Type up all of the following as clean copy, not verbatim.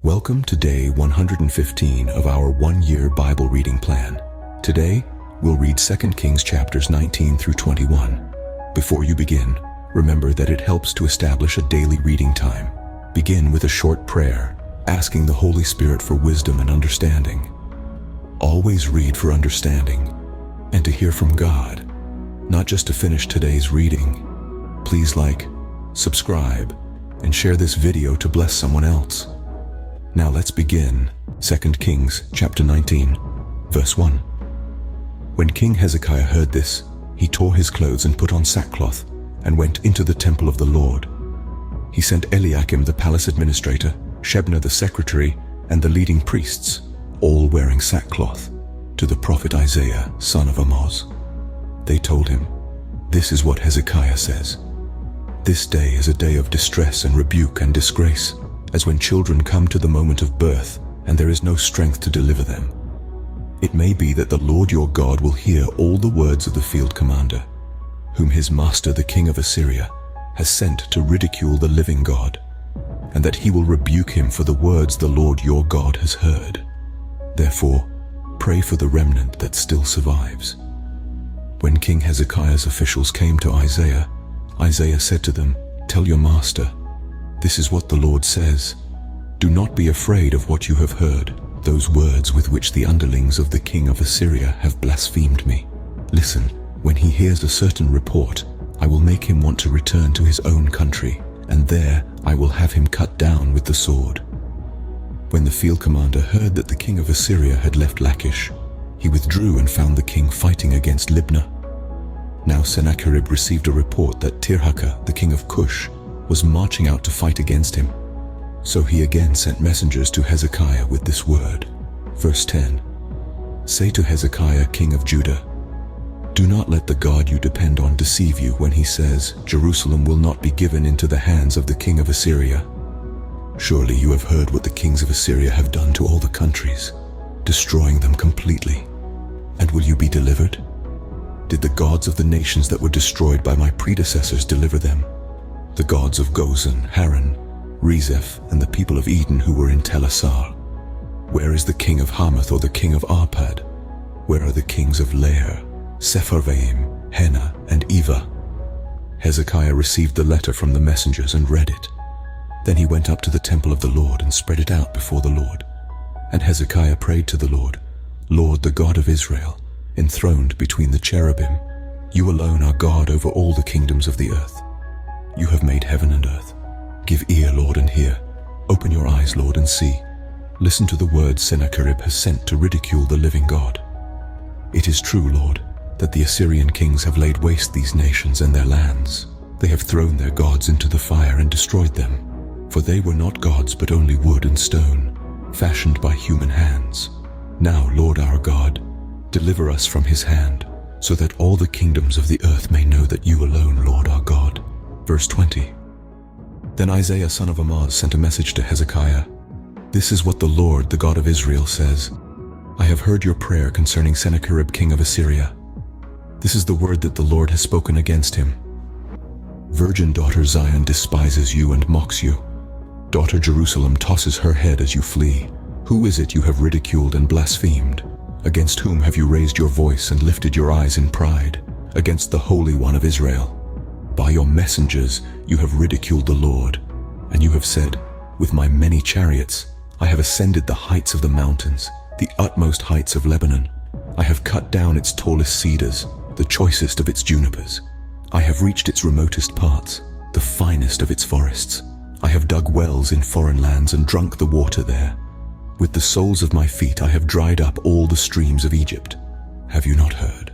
Welcome to day 115 of our one-year Bible reading plan. Today, we'll read 2 Kings chapters 19 through 21. Before you begin, remember that it helps to establish a daily reading time. Begin with a short prayer, asking the Holy Spirit for wisdom and understanding. Always read for understanding and to hear from God, not just to finish today's reading. Please like, subscribe, and share this video to bless someone else. Now let's begin. 2 Kings chapter 19, verse 1. When King Hezekiah heard this, he tore his clothes and put on sackcloth, and went into the temple of the Lord. He sent Eliakim the palace administrator, Shebna the secretary, and the leading priests, all wearing sackcloth, to the prophet Isaiah, son of Amoz. They told him, "This is what Hezekiah says. This day is a day of distress and rebuke and disgrace, as when children come to the moment of birth, and there is no strength to deliver them. It may be that the Lord your God will hear all the words of the field commander, whom his master the king of Assyria has sent to ridicule the living God, and that he will rebuke him for the words the Lord your God has heard. Therefore, pray for the remnant that still survives." When King Hezekiah's officials came to Isaiah, Isaiah said to them, "Tell your master, this is what the Lord says. Do not be afraid of what you have heard, those words with which the underlings of the king of Assyria have blasphemed me. Listen, when he hears a certain report, I will make him want to return to his own country, and there I will have him cut down with the sword." When the field commander heard that the king of Assyria had left Lachish, he withdrew and found the king fighting against Libnah. Now Sennacherib received a report that TerKeurst, the king of Cush, was marching out to fight against him. So he again sent messengers to Hezekiah with this word. Verse 10. "Say to Hezekiah, king of Judah, do not let the God you depend on deceive you when he says, Jerusalem will not be given into the hands of the king of Assyria. Surely you have heard what the kings of Assyria have done to all the countries, destroying them completely. And will you be delivered? Did the gods of the nations that were destroyed by my predecessors deliver them? The gods of Gozan, Haran, Rezeph, and the people of Eden who were in Tel Assar? Where is the king of Hamath or the king of Arpad? Where are the kings of Lair, Sepharvaim, Hena, and Eva?" Hezekiah received the letter from the messengers and read it. Then he went up to the temple of the Lord and spread it out before the Lord. And Hezekiah prayed to the Lord, "Lord, the God of Israel, enthroned between the cherubim, you alone are God over all the kingdoms of the earth. You have made heaven and earth. Give ear, Lord, and hear. Open your eyes, Lord, and see. Listen to the words Sennacherib has sent to ridicule the living God. It is true, Lord, that the Assyrian kings have laid waste these nations and their lands. They have thrown their gods into the fire and destroyed them. For they were not gods but only wood and stone, fashioned by human hands. Now, Lord our God, deliver us from his hand, so that all the kingdoms of the earth may know that you alone, Lord our God." Verse 20. Then Isaiah son of Amoz sent a message to Hezekiah. "This is what the Lord, the God of Israel, says. I have heard your prayer concerning Sennacherib king of Assyria. This is the word that the Lord has spoken against him. Virgin daughter Zion despises you and mocks you. Daughter Jerusalem tosses her head as you flee. Who is it you have ridiculed and blasphemed? Against whom have you raised your voice and lifted your eyes in pride? Against the Holy One of Israel. By your messengers you have ridiculed the Lord, and you have said, with my many chariots I have ascended the heights of the mountains, the utmost heights of Lebanon. I have cut down its tallest cedars, the choicest of its junipers. I have reached its remotest parts, the finest of its forests. I have dug wells in foreign lands and drunk the water there. With the soles of my feet I have dried up all the streams of Egypt. Have you not heard?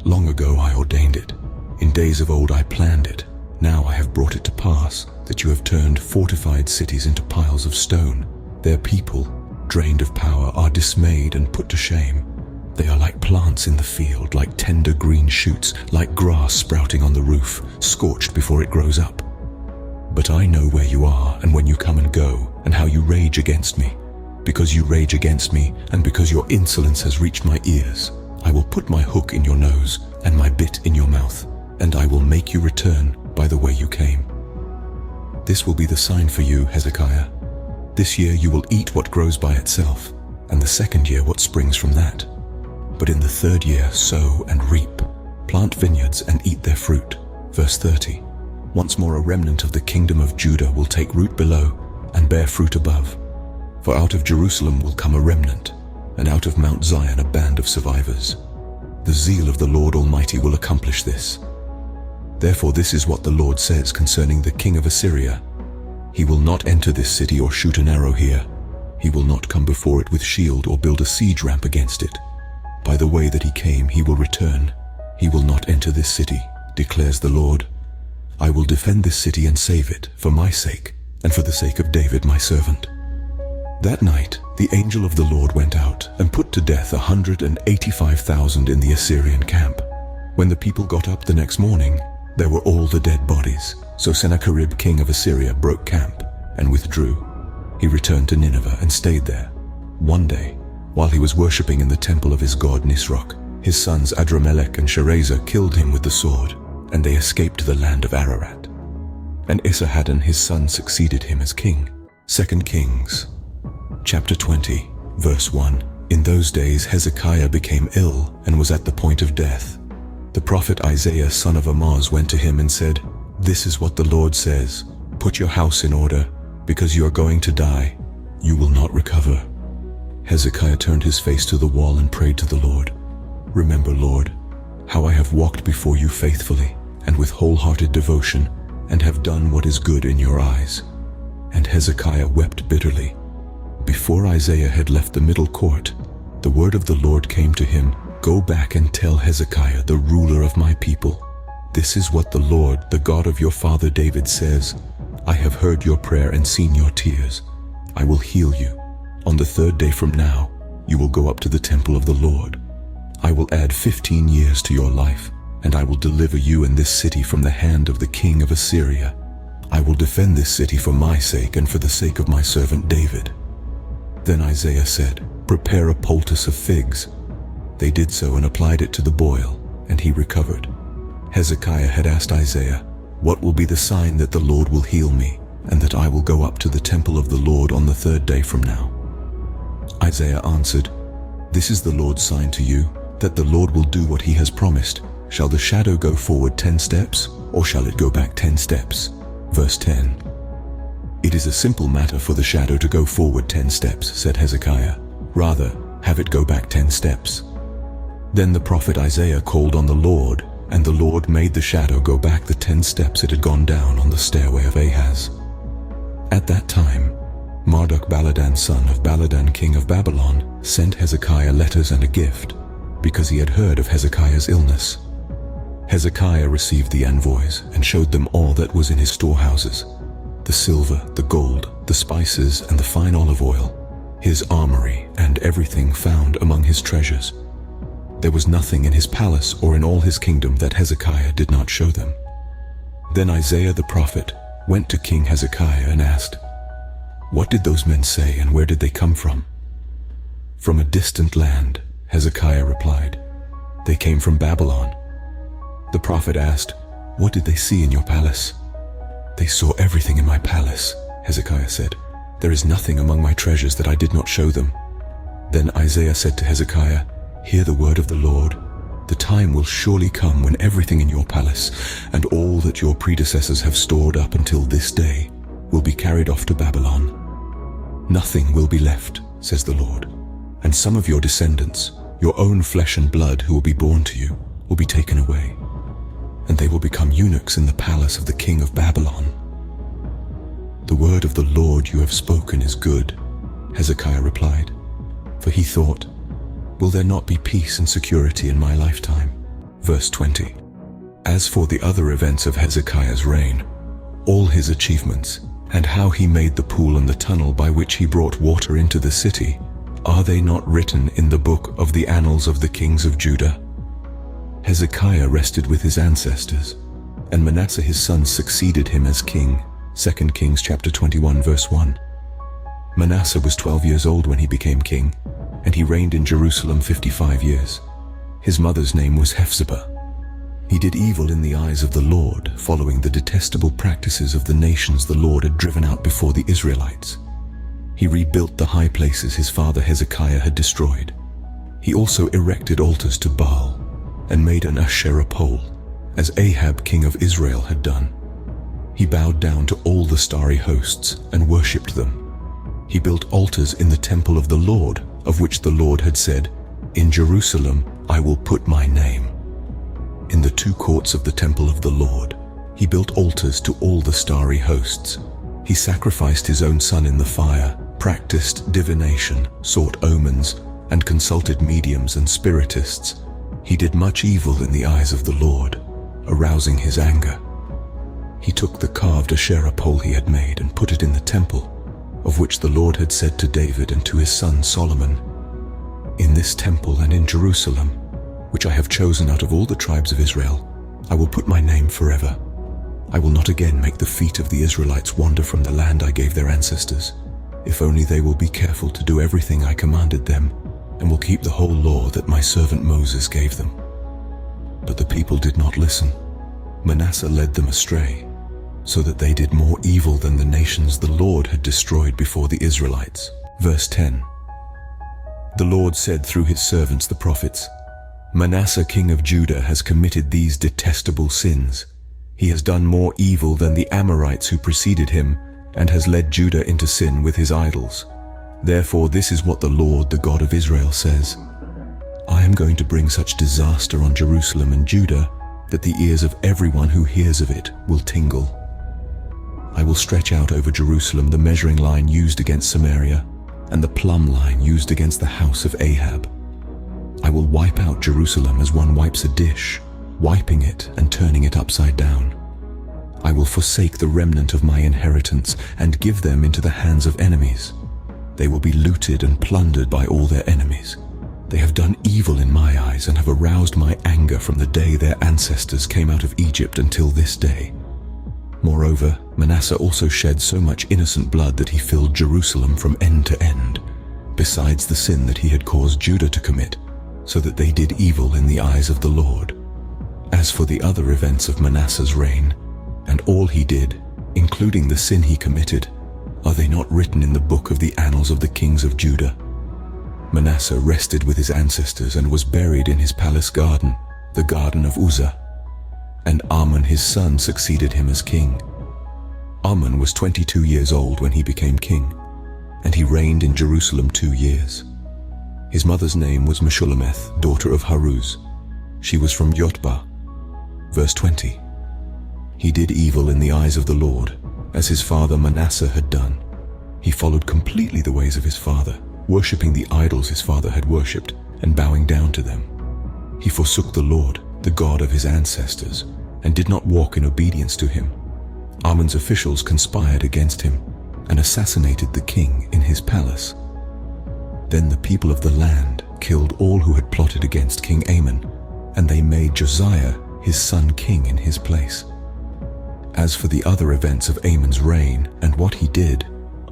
Long ago I ordained it. In days of old I planned it. Now I have brought it to pass, that you have turned fortified cities into piles of stone. Their people, drained of power, are dismayed and put to shame. They are like plants in the field, like tender green shoots, like grass sprouting on the roof, scorched before it grows up. But I know where you are and when you come and go, and how you rage against me. Because you rage against me, and because your insolence has reached my ears, I will put my hook in your nose and my bit in your mouth, and I will make you return by the way you came. This will be the sign for you, Hezekiah. This year you will eat what grows by itself, and the second year what springs from that. But in the third year sow and reap, plant vineyards and eat their fruit. Verse 30. Once more a remnant of the kingdom of Judah will take root below and bear fruit above. For out of Jerusalem will come a remnant, and out of Mount Zion a band of survivors. The zeal of the Lord Almighty will accomplish this. Therefore this is what the Lord says concerning the king of Assyria. He will not enter this city or shoot an arrow here. He will not come before it with shield or build a siege ramp against it. By the way that he came he will return. He will not enter this city, declares the Lord. I will defend this city and save it, for my sake, and for the sake of David my servant. That night the angel of the Lord went out and put to death 185,000 in the Assyrian camp. When the people got up the next morning, there were all the dead bodies. So Sennacherib king of Assyria broke camp and withdrew. He returned to Nineveh and stayed there. One day, while he was worshipping in the temple of his god Nisroch, his sons Adramelech and Sharezer killed him with the sword, and they escaped to the land of Ararat. And Esarhaddon his son succeeded him as king. 2 Kings chapter 20, verse 1. In those days Hezekiah became ill and was at the point of death. The prophet Isaiah son of Amoz went to him and said, This is what the Lord says, Put your house in order, because you are going to die. You will not recover. Hezekiah turned his face to the wall and prayed to the Lord. Remember, Lord, how I have walked before you faithfully and with wholehearted devotion, and have done what is good in your eyes. And Hezekiah wept bitterly. Before Isaiah had left the middle court, the word of the Lord came to him, Go back and tell Hezekiah, the ruler of my people, This is what the Lord, the God of your father David says, I have heard your prayer and seen your tears. I will heal you. On the third day from now, you will go up to the temple of the Lord. I will add 15 years to your life, and I will deliver you and this city from the hand of the king of Assyria. I will defend this city for my sake and for the sake of my servant David. Then Isaiah said, Prepare a poultice of figs. They did so and applied it to the boil, and he recovered. Hezekiah had asked Isaiah, What will be the sign that the Lord will heal me, and that I will go up to the temple of the Lord on the third day from now? Isaiah answered, This is the Lord's sign to you, that the Lord will do what he has promised. Shall the shadow go forward 10 steps, or shall it go back 10 steps? Verse 10. It is a simple matter for the shadow to go forward 10 steps, said Hezekiah. Rather, have it go back 10 steps. Then the prophet Isaiah called on the Lord, and the Lord made the shadow go back the 10 steps it had gone down on the stairway of Ahaz. At that time, Marduk-Baladan son of Baladan king of Babylon sent Hezekiah letters and a gift, because he had heard of Hezekiah's illness. Hezekiah received the envoys and showed them all that was in his storehouses, the silver, the gold, the spices, and the fine olive oil, his armory, and everything found among his treasures. There was nothing in his palace or in all his kingdom that Hezekiah did not show them. Then Isaiah the prophet went to King Hezekiah and asked, What did those men say, and where did they come from? From a distant land, Hezekiah replied. They came from Babylon. The prophet asked, What did they see in your palace? They saw everything in my palace, Hezekiah said. There is nothing among my treasures that I did not show them. Then Isaiah said to Hezekiah, Hear the word of the Lord. The time will surely come when everything in your palace and all that your predecessors have stored up until this day will be carried off to Babylon. Nothing will be left, says the Lord, and some of your descendants, your own flesh and blood who will be born to you, will be taken away, and they will become eunuchs in the palace of the king of Babylon. The word of the Lord you have spoken is good, Hezekiah replied, for he thought, Will there not be peace and security in my lifetime? Verse 20. As for the other events of Hezekiah's reign, all his achievements, and how he made the pool and the tunnel by which he brought water into the city, are they not written in the book of the annals of the kings of Judah? Hezekiah rested with his ancestors, and Manasseh his son succeeded him as king. 2 Kings chapter 21 verse 1. Manasseh was 12 years old when he became king, and he reigned in Jerusalem 55 years. His mother's name was Hephzibah. He did evil in the eyes of the Lord, following the detestable practices of the nations the Lord had driven out before the Israelites. He rebuilt the high places his father Hezekiah had destroyed. He also erected altars to Baal and made an Asherah pole, as Ahab, king of Israel, had done. He bowed down to all the starry hosts and worshipped them. He built altars in the temple of the Lord, of which the Lord had said, "In Jerusalem I will put my name." In the two courts of the temple of the Lord, he built altars to all the starry hosts. He sacrificed his own son in the fire, practiced divination, sought omens, and consulted mediums and spiritists. He did much evil in the eyes of the Lord, arousing his anger. He took the carved Asherah pole he had made and put it in the temple, of which the Lord had said to David and to his son Solomon, "In this temple and in Jerusalem, which I have chosen out of all the tribes of Israel, I will put my name forever. I will not again make the feet of the Israelites wander from the land I gave their ancestors, if only they will be careful to do everything I commanded them, and will keep the whole law that my servant Moses gave them." But the people did not listen. Manasseh led them astray, so that they did more evil than the nations the Lord had destroyed before the Israelites. Verse 10. The Lord said through his servants the prophets, "Manasseh king of Judah has committed these detestable sins. He has done more evil than the Amorites who preceded him, and has led Judah into sin with his idols. Therefore this is what the Lord, the God of Israel, says. I am going to bring such disaster on Jerusalem and Judah that the ears of everyone who hears of it will tingle. I will stretch out over Jerusalem the measuring line used against Samaria, and the plumb line used against the house of Ahab. I will wipe out Jerusalem as one wipes a dish, wiping it and turning it upside down. I will forsake the remnant of my inheritance and give them into the hands of enemies. They will be looted and plundered by all their enemies. They have done evil in my eyes and have aroused my anger from the day their ancestors came out of Egypt until this day. Moreover, Manasseh also shed so much innocent blood that he filled Jerusalem from end to end, besides the sin that he had caused Judah to commit, so that they did evil in the eyes of the Lord. As for the other events of Manasseh's reign, and all he did, including the sin he committed, are they not written in the book of the annals of the kings of Judah? Manasseh rested with his ancestors and was buried in his palace garden, the garden of Uzzah. And Amon his son succeeded him as king. Amon was 22 years old when he became king, and he reigned in Jerusalem 2 years. His mother's name was Meshullemeth, daughter of Haruz. She was from Yotbah. Verse 20. He did evil in the eyes of the Lord, as his father Manasseh had done. He followed completely the ways of his father, worshipping the idols his father had worshipped and bowing down to them. He forsook the Lord, the God of his ancestors, and did not walk in obedience to him. Amon's officials conspired against him and assassinated the king in his palace. Then the people of the land killed all who had plotted against King Amon, and they made Josiah, his son, king in his place. As for the other events of Amon's reign and what he did,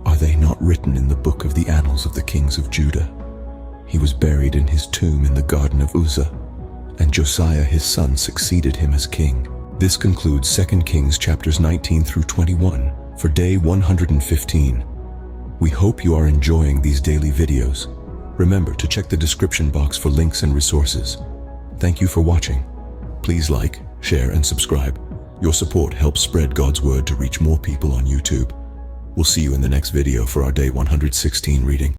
are they not written in the book of the annals of the kings of Judah? He was buried in his tomb in the garden of Uzzah, and Josiah his son succeeded him as king. This concludes 2 Kings chapters 19 through 21 for day 115. We hope you are enjoying these daily videos. Remember to check the description box for links and resources. Thank you for watching. Please like, share, and subscribe. Your support helps spread God's word to reach more people on YouTube. We'll see you in the next video for our day 116 reading.